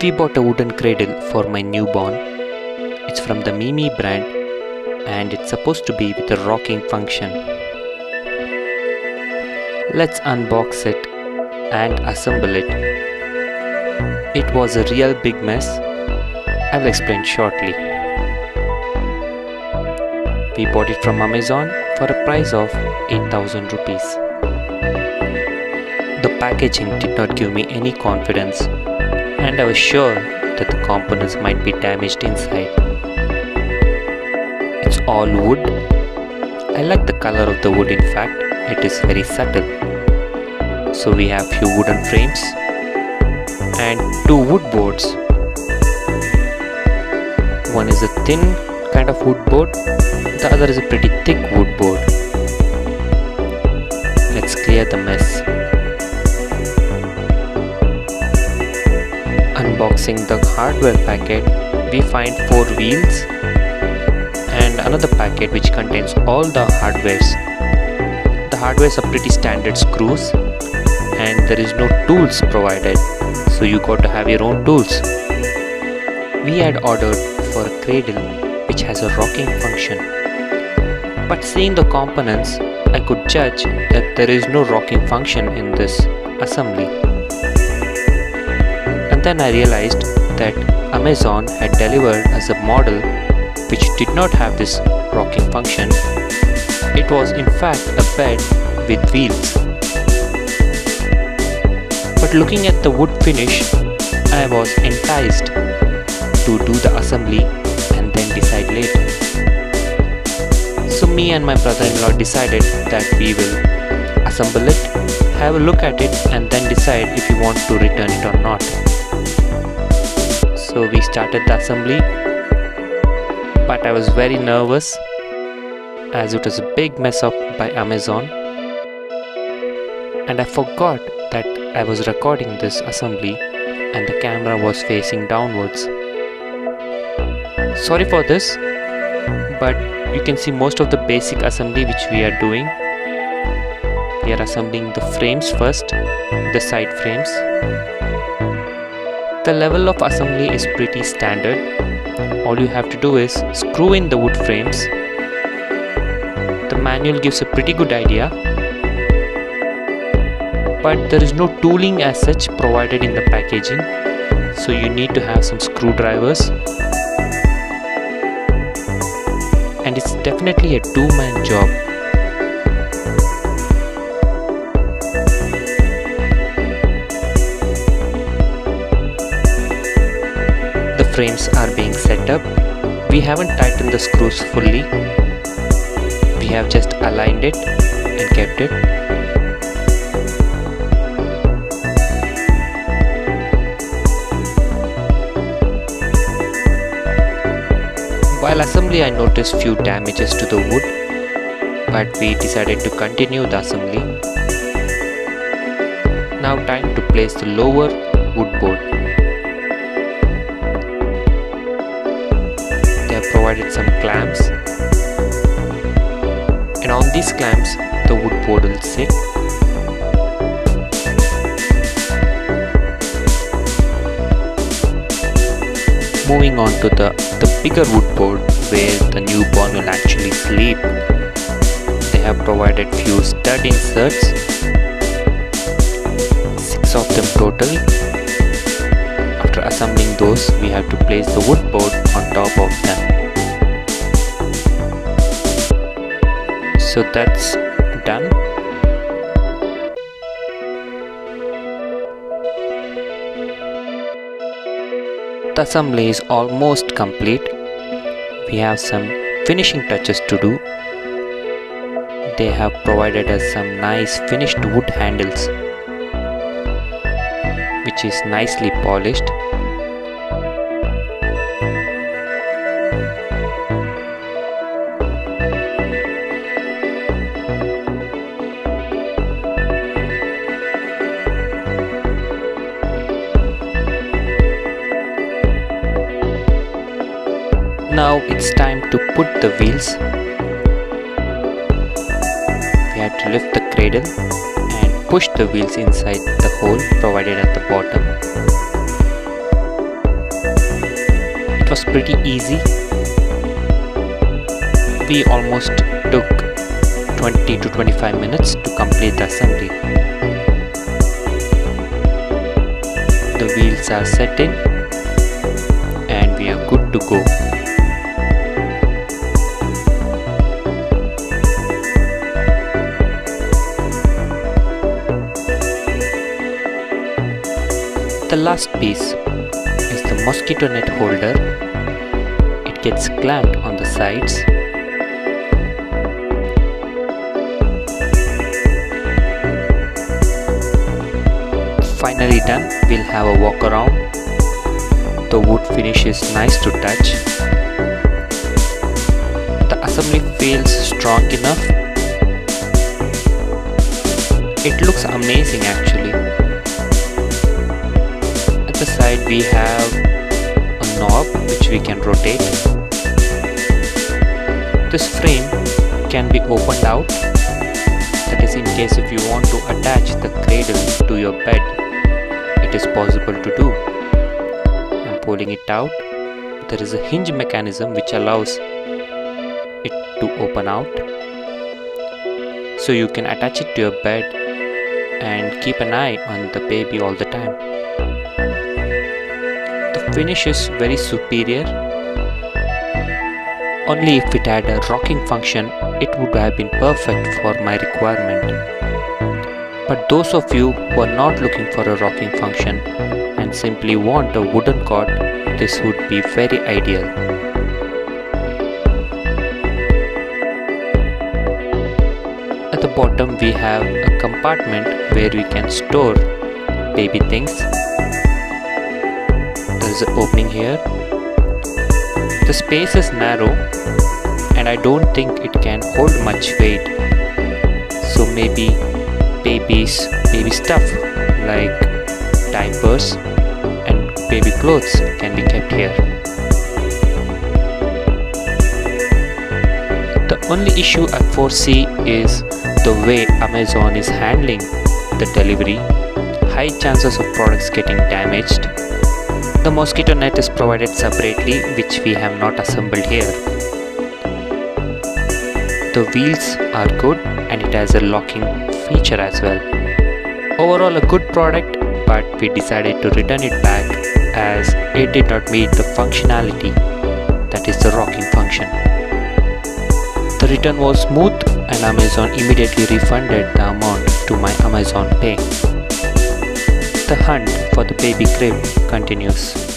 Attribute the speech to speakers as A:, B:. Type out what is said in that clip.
A: We bought a wooden cradle for my newborn. It's from the MEE MEE brand and it's supposed to be with a rocking function. Let's unbox it and assemble it. It was a real big mess. I will explain shortly. We bought it from Amazon for a price of 8,000 rupees. The packaging did not give me any confidence and I was sure that the components might be damaged inside. It's all wood. I like the color of the wood, in fact, it is very subtle. So we have few wooden frames and two wood boards. One is a thin kind of wood board, the other is a pretty thick wood board. Let's clear the mess. Unboxing the hardware packet, we find 4 wheels and another packet which contains all the hardwares. The hardwares are pretty standard screws and there is no tools provided, so you got to have your own tools. We had ordered for a cradle which has a rocking function, but seeing the components I could judge that there is no rocking function in this assembly. Then I realized that Amazon had delivered us a model which did not have this rocking function. It was in fact a bed with wheels. But looking at the wood finish, I was enticed to do the assembly and then decide later. So me and my brother-in-law decided that we will assemble it, have a look at it and then decide if we want to return it or not. So we started the assembly, but I was very nervous as it was a big mess up by Amazon and I forgot that I was recording this assembly and the camera was facing downwards. Sorry for this, but you can see most of the basic assembly which we are doing. We are assembling the frames first, the side frames. The level of assembly is pretty standard. All you have to do is screw in the wood frames. The manual gives a pretty good idea, but there is no tooling as such provided in the packaging, so you need to have some screwdrivers. And it's definitely a two-man job. The frames are being set up. We haven't tightened the screws fully. We have just aligned it and kept it. While assembly, I noticed few damages to the wood, but we decided to continue the assembly. Now time to place the lower wood board. Provided some clamps, and on these clamps the wood board will sit. Moving on to the bigger wood board where the newborn will actually sleep. They have provided few stud inserts, 6 of them total. After assembling those, we have to place the wood board on top of them. So that's done. The assembly is almost complete. We have some finishing touches to do. They have provided us some nice finished wood handles, which is nicely polished. Now it's time to put the wheels. We have to lift the cradle and push the wheels inside the hole provided at the bottom. was pretty easy. We almost took 20 to 25 minutes to complete the assembly. The wheels are set in and we are good to go. The last piece is the mosquito net holder. It gets clamped on the sides. Finally done, we'll have a walk around. The wood finish is nice to touch. The assembly feels strong enough. It looks amazing actually. At the side we have a knob which we can rotate. This frame can be opened out. That is in case if you want to attach the cradle to your bed, it is possible to do. I'm pulling it out. There is a hinge mechanism which allows it to open out. So you can attach it to your bed and keep an eye on the baby all the time. The finish is very superior. Only if it had a rocking function, it would have been perfect for my requirement. But those of you who are not looking for a rocking function and simply want a wooden cot, this would be very ideal. At the bottom we have a compartment where we can store baby things. There is an opening here. The space is narrow and I don't think it can hold much weight. So maybe baby stuff like diapers and baby clothes can be kept here. The only issue I foresee is the way Amazon is handling the delivery. High chances of products getting damaged. The mosquito net is provided separately, which we have not assembled here. The wheels are good and it has a locking feature as well. Overall a good product, but we decided to return it back as it did not meet the functionality, that is the rocking function. The return was smooth and Amazon immediately refunded the amount to my Amazon Pay. The hunt for the baby crib continues.